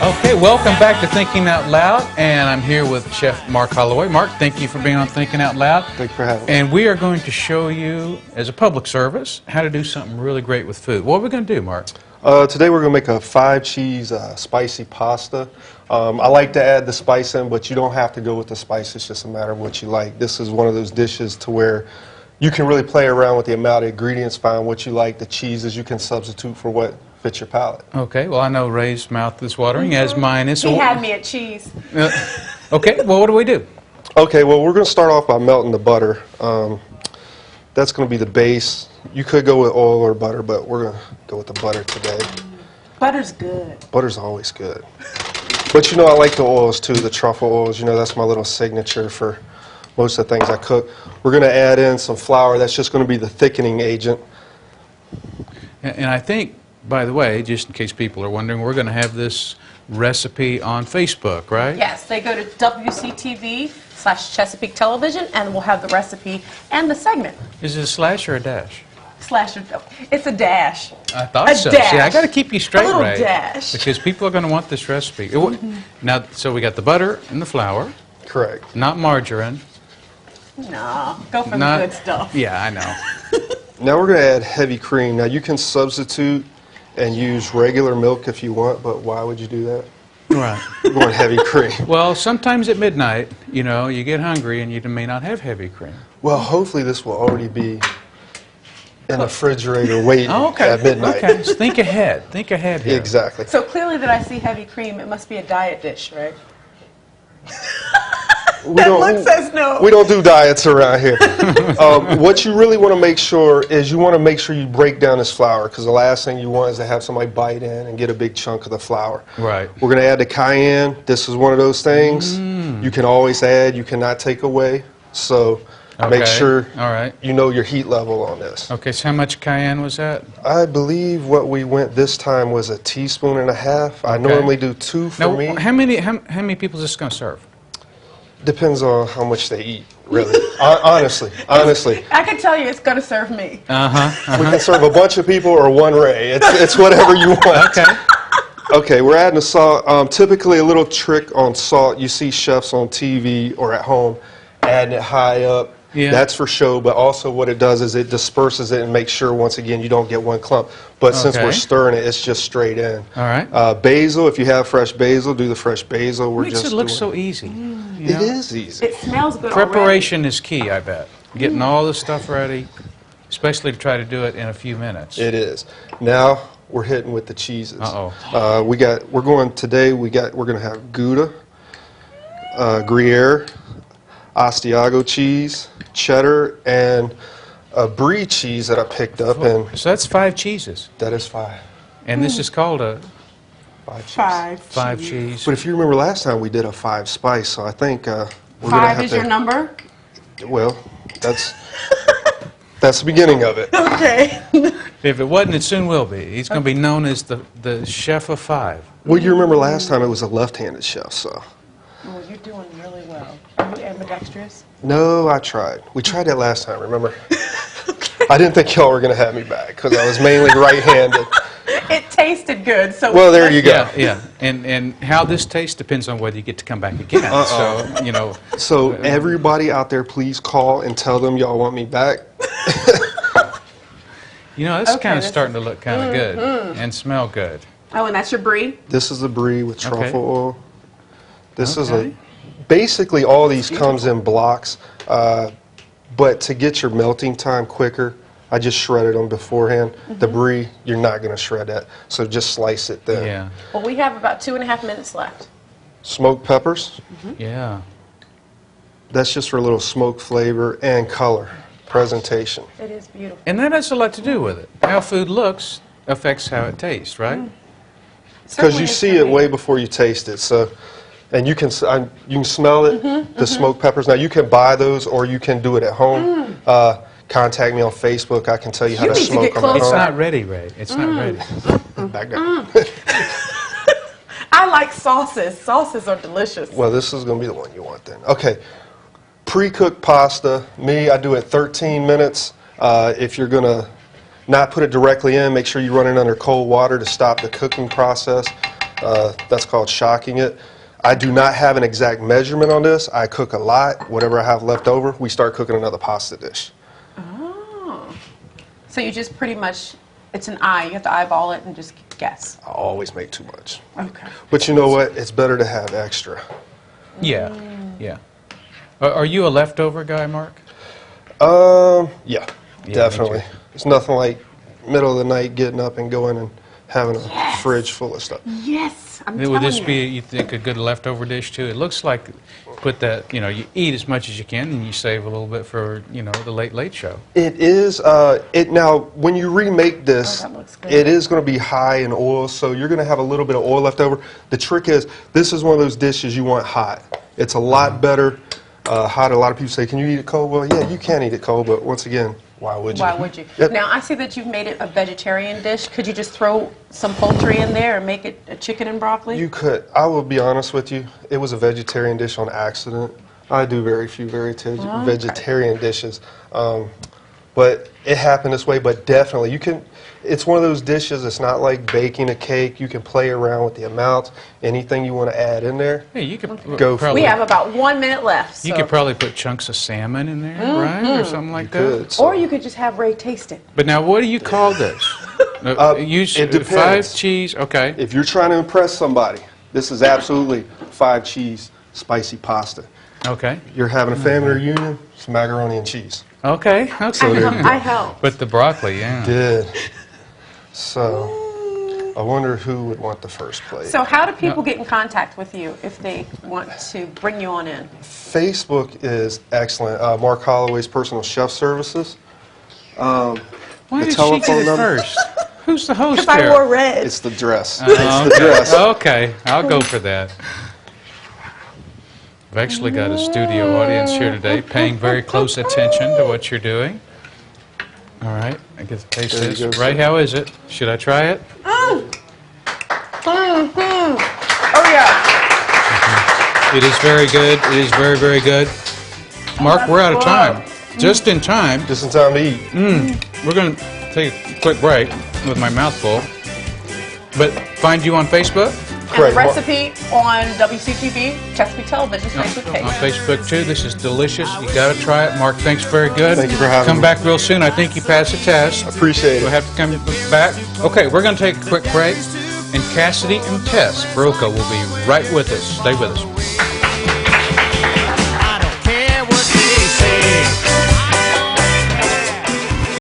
Okay, welcome back to Thinking Out Loud, and I'm here with Chef Marc Holloway. Marc, thank you for being on Thinking Out Loud. Thank you for having me. And we are going to show you, as a public service, how to do something really great with food. What are we going to do, Marc? Today we're going to make a 5-cheese spicy pasta. I like to add the spice in, but you don't have to go with the spice. It's just a matter of what you like. This is one of those dishes to where you can really play around with the amount of ingredients, find what you like. The cheeses you can substitute for what fits your palate. Okay, well, I know Ray's mouth is watering, as mine is. He had me at cheese. Okay, well, what do we do? Okay, well, we're going to start off by melting the butter. That's going to be the base. You could go with oil or butter, but we're going to go with the butter today. Butter's good. Butter's always good. But you know, I like the oils too, the truffle oils. You know, that's my little signature for most of the things I cook. We're going to add in some flour. That's just going to be the thickening agent. And I think, by the way, just in case people are wondering, we're going to have this recipe on Facebook, right? Yes, they go to WCTV/Chesapeake Television, and we'll have the recipe and the segment. Is it a slash or a dash? It's a dash. I thought A so. dash. See, I got to keep you straight, A little Ray, dash. because people are going to want this recipe. Now, so we got the butter and the flour. Correct. Not margarine. No, go for the good stuff. Yeah, I know. Now we're going to add heavy cream. Now you can substitute and use regular milk if you want, but why would you do that? Right. We're going heavy cream. Well, sometimes at midnight, you know, you get hungry and you may not have heavy cream. Well, hopefully this will already be in the refrigerator waiting at midnight. Okay, so think ahead. Think ahead here. Exactly. So clearly that I see heavy cream, it must be a diet dish, right? That look says no. We don't do diets around here. What you really want to make sure is you want to make sure you break down this flour, because the last thing you want is to have somebody bite in and get a big chunk of the flour. Right. We're going to add the cayenne. This is one of those things you can always add, you cannot take away. So make sure you know your heat level on this. Okay, so how much cayenne was that? I believe what we went this time was 1.5 teaspoons. I normally do 2 for me. How many people is this going to serve? Depends on how much they eat, really. Honestly. I can tell you it's going to serve me. We can serve a bunch of people or one Ray. It's whatever you want. Okay. Okay, we're adding the salt. Typically, a little trick on salt. You see chefs on TV or at home adding it high up. Yeah. That's for show, but also what it does is it disperses it and makes sure, once again, you don't get one clump. But since we're stirring it, it's just straight in. All right. Basil, if you have fresh basil, do the fresh basil. Makes it look so easy. It is easy. It smells good Preparation is key, I bet. Getting all the stuff ready, especially to try to do it in a few minutes. It is. Now we're hitting with the cheeses. Uh-oh. We're going to have Gouda, Gruyere, Asiago cheese, cheddar, and a brie cheese that I picked up. And so that's 5 cheeses. that is 5. And this is called a 5 cheese. cheese. But if you remember last time, we did a 5 spice, so I think we're going to 5 have is your number? Well, that's the beginning of it. Okay. If it wasn't, it soon will be. He's going to be known as the chef of 5. Well, you remember last time it was a left-handed chef, so. Oh, you're doing really well. Are you ambidextrous? No, I tried. We tried that last time, remember? I didn't think y'all were going to have me back because I was mainly right-handed. It tasted good, so. Well, there you go. Yeah. And how this tastes depends on whether you get to come back again. So, you know. So everybody out there, please call and tell them y'all want me back. You know, it's kind of starting to look kind of good and smell good. Oh, and that's your brie? This is a brie with truffle oil. This is basically all these comes in blocks, but to get your melting time quicker, I just shredded them beforehand. The brie, you're not going to shred that, so just slice it thin. Yeah. Well, we have about 2.5 minutes left. Smoked peppers. Yeah. That's just for a little smoke flavor and color, presentation. It is beautiful. And that has a lot to do with it. How food looks affects how it tastes, right? Because you see it way before you taste it. So, and you can smell it, the smoked peppers. Now you can buy those, or you can do it at home. Contact me on Facebook. I can tell you how to smoke them at home. It's not ready, Ray. It's not ready. Back down. I like sauces. Sauces are delicious. Well, this is going to be the one you want then. Okay. Pre-cooked pasta. I do it 13 minutes. If you're going to not put it directly in, make sure you run it under cold water to stop the cooking process. That's called shocking it. I do not have an exact measurement on this. I cook a lot. Whatever I have left over, we start cooking another pasta dish. Oh. So you just pretty much, it's an eye. You have to eyeball it and just guess. I always make too much. Okay. But you know what? It's better to have extra. Yeah, yeah. Are you a leftover guy, Mark? Yeah, me definitely. too. It's nothing like middle of the night getting up and going and having a fridge full of stuff. Yes, I'm Would telling this you. be, you think, a good leftover dish too? It looks like, put that, you know, you eat as much as you can and you save a little bit for, you know, the late show. It is. Now, when you remake this, Oh, that looks good. it is going to be high in oil, so you're going to have a little bit of oil left over. The trick is, this is one of those dishes you want hot. It's a lot better hot. A lot of people say, "Can you eat it cold?" Well, yeah, you can eat it cold, but once again, why would you? Why would you? Yep. Now, I see that you've made it a vegetarian dish. Could you just throw some poultry in there and make it a chicken and broccoli? You could. I will be honest with you. It was a vegetarian dish on accident. I do very few vegetarian dishes, but it happened this way. But definitely, you can. It's one of those dishes. It's not like baking a cake. You can play around with the amounts. Anything you want to add in there. Hey, you could Go for probably, We have about 1 minute left. you so- could probably put chunks of salmon in there, right, or something like that. Good. So- Or you could just have Ray taste it. But now, what do you call this? It depends. 5 cheese, okay. If you're trying to impress somebody, this is absolutely 5 cheese spicy pasta. Okay. You're having a family reunion, it's macaroni and cheese. Okay. Okay. I help. But the broccoli, yeah. Good. So, I wonder who would want the first plate. So how do people get in contact with you if they want to bring you on in? Facebook is excellent. Mark Holloway's Personal Chef Services. Why The did she telephone get it number? first? Who's the host Because I there? wore red. It's the dress. Oh, It's the dress. Okay, I'll go for that. I've actually got a studio audience here today paying very close attention to what you're doing. All right, I get to taste There you this. go, Right, sir. how is it? Should I try it? Oh, yeah. It is very good. It is very, very good. Mark, we're out of time. Just in time. Just in time to eat. We're going to take a quick break with my mouth full. But find you on Facebook? And Correct. the recipe on WCTV, Chesapeake Television, Facebook On page. Facebook too. This is delicious. You got to try it. Mark, thanks very good. Thank you for having Come me. back real soon. I think you passed the test. Appreciate We'll it. have to come back. Okay, we're going to take a quick break. And Cassidy and Tess Broca will be right with us. Stay with us.